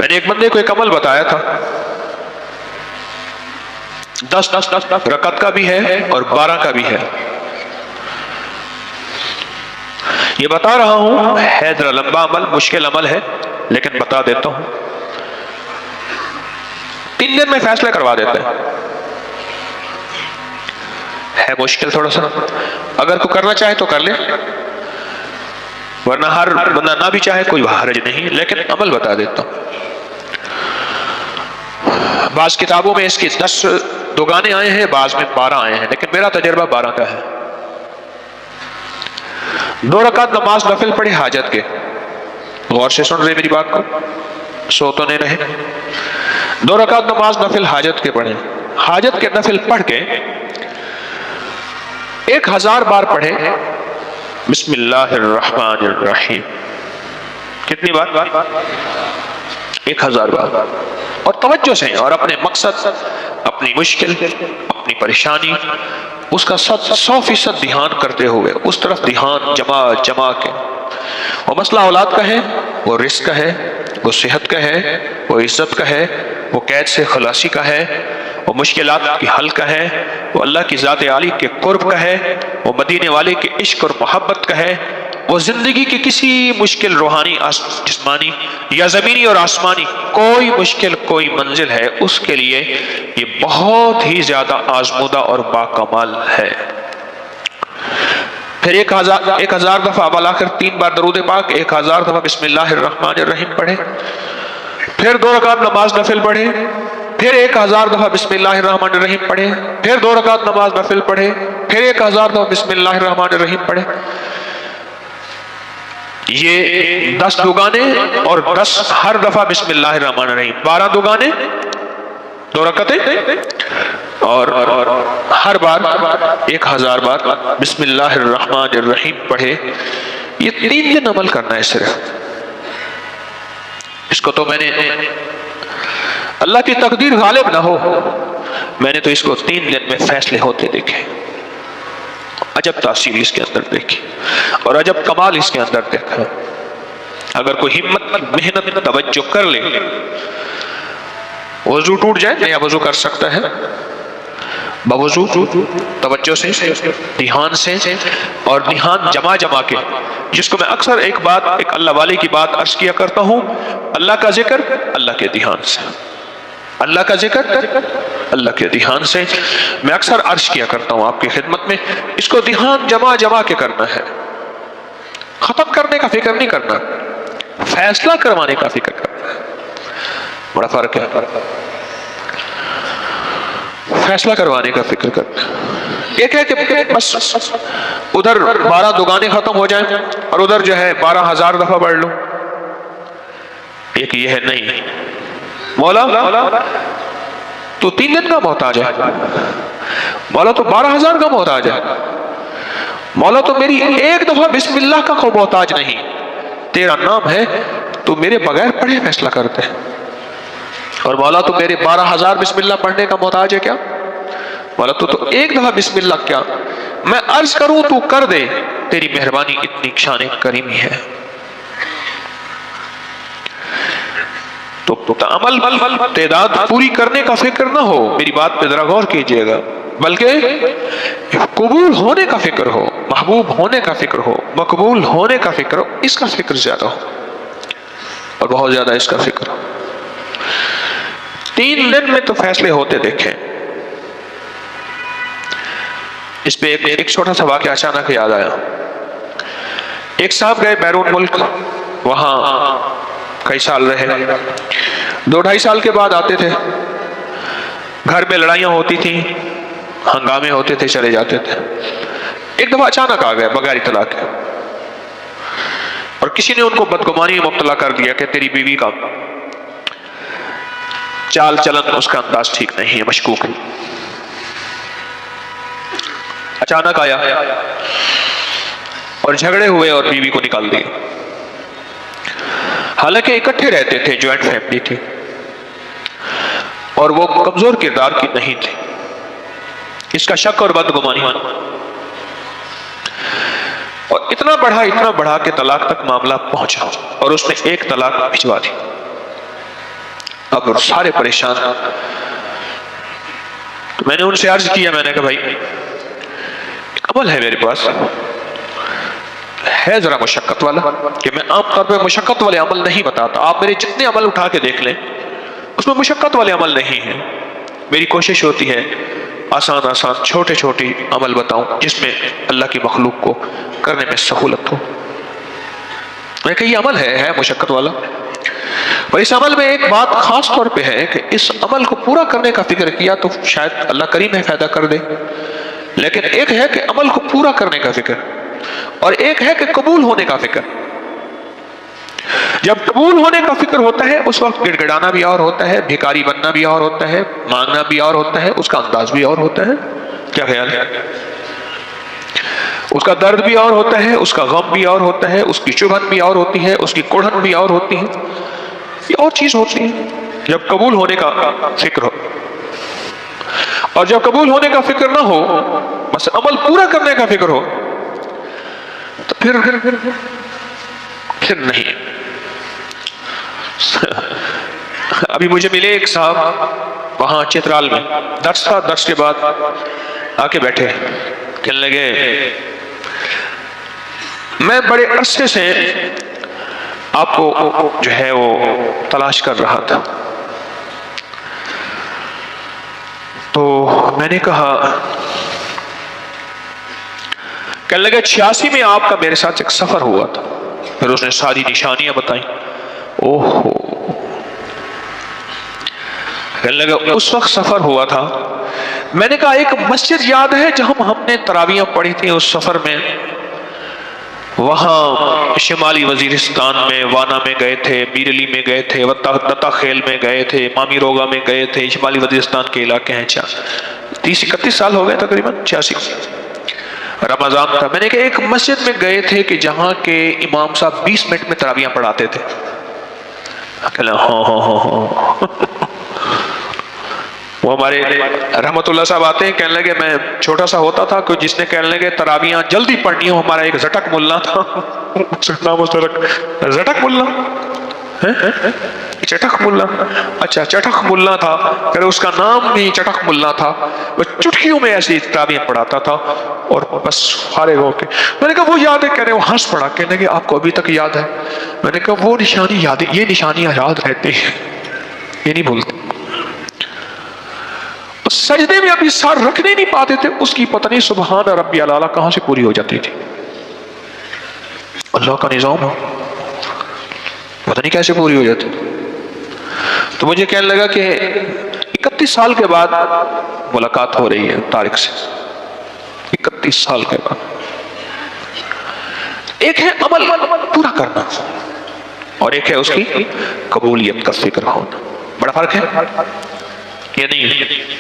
نے ایک بندے کو ایک عمل بتایا تھا، 10 رکعت کا بھی ہے اور 12 کا بھی ہے. یہ بتا رہا ہوں، ہے ذرا لمبا عمل، مشکل عمل ہے، لیکن بتا دیتا ہوں. 3 دن میں فیصلہ کروا دیتے ہیں. ہے مشکل تھوڑا سا، اگر کوئی کرنا چاہے تو کر لے، ورنہ ہر بندہ نہ بھی چاہے کوئی حرج نہیں، لیکن عمل بتا دیتا ہوں. بعض کتابوں میں اس کی 10 دگانے آئے ہیں، بعض میں 12 آئے ہیں، لیکن میرا تجربہ 12 کا ہے. 2 رکعت نماز نفل پڑھی حاجت کے، غور سے سن رہے میری بات کو، سو تو نہیں رہے. 2 رکعت نماز نفل حاجت کے پڑھیں. حاجت کے نفل پڑھ کے 1000 بار پڑھے بسم اللہ الرحمن الرحیم. کتنی بار؟ 1000 بار. اور توجہ سے، اور اپنے مقصد، اپنی مشکل، اپنی پریشانی، اس کا 100% دھیان کرتے ہوئے اس طرف دھیان جما کے. وہ مسئلہ اولاد کا ہے، وہ رزق کا ہے، وہ صحت کا ہے، وہ عزت کا ہے، وہ قید سے خلاصی کا ہے، وہ مشکلات کی حل کا ہے، وہ اللہ کی ذات عالی کے قرب کا ہے، وہ مدینے والے کے عشق اور محبت کا ہے، وہ زندگی کی کسی مشکل روحانی، جسمانی یا زمینی اور آسمانی کوئی مشکل، کوئی منزل ہے، اس کے لیے یہ بہت ہی زیادہ آزمودہ اور باکمال ہے. پھر 1000 دفعہ ابا کر 3 بار درود پاک، 1000 دفعہ بسم اللہ الرحمن الرحیم پڑھے. پھر 2 رکعت نماز نفل پڑھے. پھر 1000 دفعہ بسم اللہ الرحمن الرحیم پڑھے. پھر 2 رکعت نماز نفل پڑھے. پھر 1000 دفعہ بسم اللہ الرحمن الرحیم پڑھے. یہ 10 دگانے اور 10 ہر دفعہ بسم اللہ الرحمن الرحیم، 12 دگانے، 2 رکعتیں، اور ہر بار 1000 بار بسم اللہ الرحمن الرحیم پڑھے. یہ 3 دن عمل کرنا ہے صرف. اس کو تو میں نے، اللہ کی تقدیر غالب نہ ہو، میں نے تو اس کو 3 دن میں فیصلے ہوتے دیکھے. عجب تاثیر اس کے اندر دیکھی اور عجب کمال اس کے اندر دیکھا. اگر کوئی ہمت، محنت، توجہ کر لے، وضو ٹوٹ جائے، نیا وضو کر سکتا ہے بوضو، توجہ سے، دھیان سے، اور دھیان جما کے، جس کو میں اکثر ایک اللہ والے کی بات عرض کیا کرتا ہوں، اللہ کا ذکر اللہ کے دھیان سے، اللہ کا ذکر اللہ کے دھیان سے. میں اکثر عرض کیا کرتا ہوں آپ کی خدمت میں، اس کو دھیان جما کے کرنا ہے. ختم کرنے کا فکر نہیں کرنا، فیصلہ کروانے کا فکر کرنا ہے. بڑا فرق ہے. فیصلہ کروانے کا فکر کرنا. ایک ہے کہ بس ادھر 12 دگانے ختم ہو جائیں اور ادھر جو ہے 12000 دفعہ پڑھ لوں. ایک یہ ہے، نہیں مولا تو 3 دن کا محتاج ہے، مولا تو 12000 کا محتاج ہے، مولا تو میری 1 دفعہ بسم اللہ کا کوئی محتاج نہیں. تیرا نام ہے، تو میرے بغیر پڑھے فیصلہ کرتے ہیں. اور مولا تو میرے 12000 بسم اللہ پڑھنے کا محتاج ہے کیا؟ مولا تو 1 دفعہ بسم اللہ کیا، میں عرض کروں تو کر دے، تیری مہربانی اتنی شان کریمی ہے. تو عمل تعداد پوری کرنے کا فکر نہ ہو، میری بات پہ ذرا غور کیجئے گا، بلکہ قبول ہونے کا فکر ہو، محبوب ہونے کا فکر ہو، مقبول ہونے کا فکر ہو. اس کا فکر زیادہ ہو، اور بہت زیادہ اس کا فکر ہو. 3 دن میں تو فیصلے ہوتے دیکھیں. اس پہ ایک چھوٹا سا واقعہ اچانک یاد آیا. ایک صاحب گئے بیرون ملک، وہاں کئی سال رہے. 2-2.5 سال کے بعد آتے تھے. گھر میں لڑائیاں ہوتی تھیں، ہنگامے ہوتے تھے، چلے جاتے تھے. ایک دفعہ اچانک آ گئے بغیر اطلاع کے، اور کسی نے ان کو بدگمانی میں مبتلا کر دیا کہ تیری بیوی کا چال چلن، اس کا انداز ٹھیک نہیں ہے، مشکوک ہے. اچانک آیا اور جھگڑے ہوئے اور بیوی کو نکال دیا. حالانکہ اکٹھے رہتے تھے، جوائنٹ فیملی تھی، اور وہ کمزور کردار کی نہیں تھی. اس کا شک اور بدگمانی، اور اتنا بڑھا کہ طلاق تک معاملہ پہنچا، اور اس نے 1 طلاق بھجوا دی. اب سارے پریشان. تو میں نے ان سے عرض کیا, میں نے کہا بھائی عمل ہے میرے پاس, ہے ذرا مشقت والا, کہ میں عام طور پہ مشقت والے عمل نہیں بتاتا. آپ میرے جتنے عمل اٹھا کے دیکھ لیں اس میں مشقت والے عمل نہیں ہیں. میری کوشش ہوتی ہے آسان آسان چھوٹے چھوٹے عمل بتاؤں جس میں اللہ کی مخلوق کو کرنے میں سہولت ہو. میں کہ یہ عمل ہے مشقت والا, اور اس عمل میں ایک بات خاص طور پہ ہے کہ اس عمل کو پورا کرنے کا فکر کیا تو شاید اللہ کریم ہے فائدہ کر دے, لیکن ایک ہے کہ عمل کو پورا کرنے کا فکر, اور ایک ہے کہ قبول ہونے کا فکر. جب قبول ہونے کا فکر ہوتا ہے اس وقت گڑ گڑانا بھی اور ہوتا ہے, بھیکاری بننا بھی اور ہوتا ہے, مانگنا بھی اور ہوتا ہے, اس کا انداز بھی اور ہوتا ہے. کیا خیال ہے؟ اس کا درد بھی اور ہوتا ہے, اس کا غم بھی اور ہوتا ہے, اس کی چبھن بھی اور ہوتی ہے, اس کی کوڑھن بھی اور ہوتی ہے. یہ اور چیز ہوتی ہے جب قبول ہونے کا فکر ہو. اور جب قبول ہونے کا فکر نہ ہو, بس عمل پورا کرنے کا فکر ہو, تو پھر نہیں. ابھی مجھے ملے ایک صاحب وہاں چترال میں, درس تھا, درس کے بعد آ کے بیٹھے, کہنے لگے میں بڑے عرصے سے آپ کو جو ہے وہ تلاش کر رہا تھا. تو میں نے کہا, کہنے لگے 86 میں آپ کا میرے ساتھ ایک سفر ہوا تھا. پھر اس نے ساری نشانیاں بتائیں. اوہو, کہنے لگا اس وقت سفر ہوا تھا. میں نے کہا ایک مسجد یاد ہے جہاں ہم نے تراویحیں پڑھی تھیں اس سفر میں, وہاں شمالی وزیرستان میں وانا میں گئے تھے, بیرلی میں گئے تھے, دتا خیل میں گئے تھے, مامی روگا میں گئے تھے. شمالی وزیرستان کے علاقے ہیں. 30-31 سال ہو گئے تقریباً, 86 رمضان تھا. میں نے کہا ایک مسجد میں گئے تھے کہ جہاں کے امام صاحب 20 منٹ میں تراویحیں پڑھاتے تھے. وہ ہمارے رحمت اللہ صاحب آتے ہیں, کہنے لگے میں چھوٹا سا ہوتا تھا, کوئی جس نے کہنے لگے تراویحیں جلدی پڑھنی ہو, ہمارا ایک زٹک ملا تھا. زٹک ملا, چٹک ملا, اچھا چٹک ملا تھا, پھر اس کا نام بھی چٹک ملا تھا. وہ چٹکیوں میں ایسی تراویحیں پڑھاتا تھا اور بس فارغ ہو کے. میں نے کہا وہ یاد ہے؟ کہنے وہ ہنس پڑا, کہنے لگے آپ کو ابھی تک یاد ہے؟ میں نے کہا وہ نشانی یاد ہے, یہ نشانیاں یاد رہتی ہیں, یہ نہیں بھولتے. سجدے میں ابھی سر رکھنے نہیں پاتے تھے, اس کی پتہ نہیں سبحان ربی الاعلی کہاں سے پوری ہو جاتی تھی. اللہ کا نظام ہے, پتہ نہیں کیسے پوری ہو جاتی. تو مجھے کہنے لگا کہ 31 سال کے بعد ملاقات ہو رہی ہے طارق سے, 31 سال کے بعد. ایک ہے عمل پورا کرنا اور ایک ہے اس کی قبولیت کا فکر ہونا. بڑا فرق ہے یہ نہیں.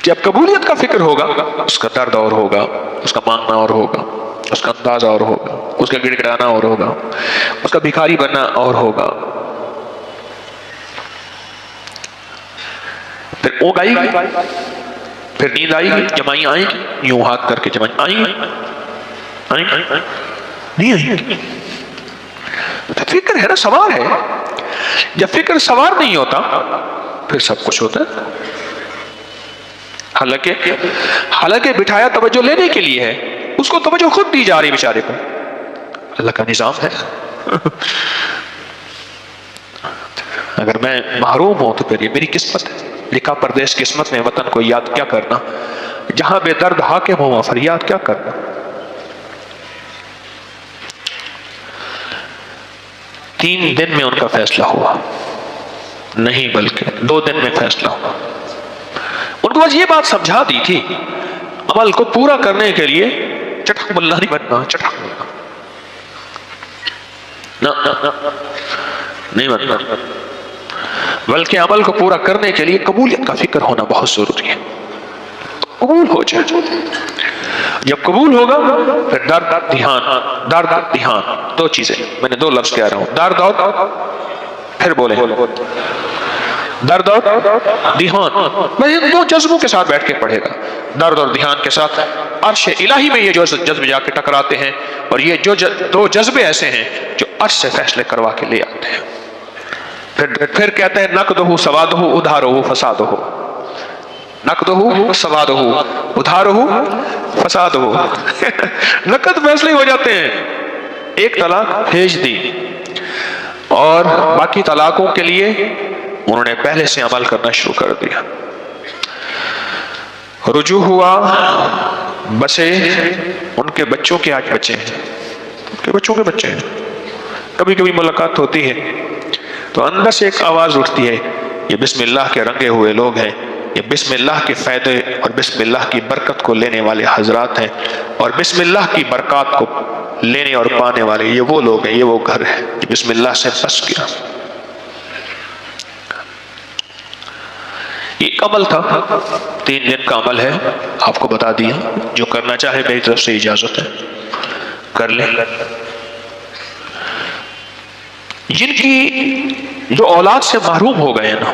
جب قبولیت کا فکر ہوگا اس کا درد اور ہوگا, اس کا مانگنا اور ہوگا, اس کا انداز اور ہوگا, اس کا گڑ گڑانا اور ہوگا, اس کا بھکاری بننا اور ہوگا. پھر اونگ آئی گی, پھر نیند آئی گی, جمائیں آئیں گی, یوں ہاتھ کر کے جمائیں آئیں گی, نہیں آئیں گی. فکر ہے نا, سوار ہے. جب فکر سوار نہیں ہوتا پھر سب کچھ ہوتا ہے. حالانکہ بٹھایا توجہ لینے کے لیے ہے, اس کو توجہ خود دی جا رہی بیچارے کو. اللہ کا نظام ہے. اگر میں محروم ہوں تو پھر یہ میری قسمت ہے. لکھا پردیس قسمت میں وطن کو یاد کیا کرنا, جہاں بے درد حاکم ہو وہاں فریاد کیا کرنا. تین دن میں ان کا فیصلہ ہوا, نہیں بلکہ 2 دن میں فیصلہ ہوا. ان کو بس یہ بات سمجھا دی تھی, عمل کو پورا کرنے کے لیے چٹک ملا نہیں بننا, چٹک ملا نہیں بننا, بلکہ عمل کو پورا کرنے کے لیے قبولیت کا فکر ہونا بہت ضروری ہے. قبول ہو جائے. جب قبول ہوگا پھر درد دھیان, درد دھیان, 2 چیزیں. میں نے 2 لفظ کہہ رہا ہوں, درد اور پھر بولے درد اور دھیان. میں ان 2 جذبوں کے ساتھ بیٹھ کے پڑھے گا, درد اور دھیان کے ساتھ. عرش الہی میں یہ جو جذبے جا کے ٹکراتے ہیں, اور یہ جو 2 جذبے ایسے ہیں جو عرش سے فیصلے کروا کے لے آتے ہیں. پھر کہتے ہیں نقدہ سوادہ ادھارہ فسادہ، نقدہ سوادہ ادھارہ فسادہ نقد فیصلے ہو جاتے ہیں، ایک طلاق بھیج دی اور باقی طلاقوں کے لیے انہوں نے پہلے سے عمل کرنا شروع کر دیا، رجوع ہوا، بسے ان کے بچوں کے آج بچے ہیں، ان کے بچوں کے بچے ہیں، کبھی کبھی ملاقات ہوتی ہے تو اندر سے ایک آواز اٹھتی ہے، یہ بسم اللہ کے رنگے ہوئے لوگ ہیں، یہ بسم اللہ کے فائدے اور بسم اللہ کی برکت کو لینے والے حضرات ہیں، اور بسم اللہ کی برکات کو لینے اور پانے والے یہ وہ لوگ ہیں، یہ وہ گھر ہے جو بسم اللہ سے بس گیا۔ ایک عمل تھا، 3 دن کا عمل ہے، آپ کو بتا دیا، جو کرنا چاہے میری طرف سے اجازت ہے کر لیں۔ جن کی جو اولاد سے محروم ہو گئے نا،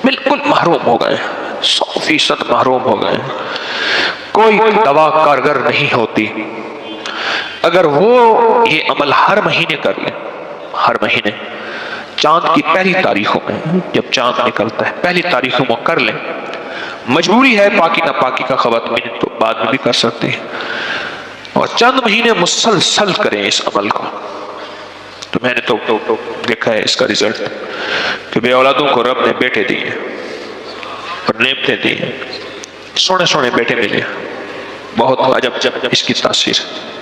بالکل محروم ہو گئے، 100% محروم ہو گئے، کوئی دوا کارگر نہیں ہوتی، اگر وہ یہ عمل ہر مہینے کر لیں، ہر مہینے چاند کی پہلی تاریخوں میں، جب چاند نکلتا ہے پہلی تاریخوں میں کر لیں، مجبوری ہے پاکی نہ پاکی کا خواتین تو بعد میں بھی کر سکتے ہیں، اور چند مہینے مسلسل کریں اس عمل کو، تو میں نے تو دیکھا ہے اس کا رزلٹ کہ بے اولادوں کو رب نے بیٹے دیے اور نعمتیں دی، سونے سونے بیٹے ملے، بہت عجب اس کی تاثیر ہے۔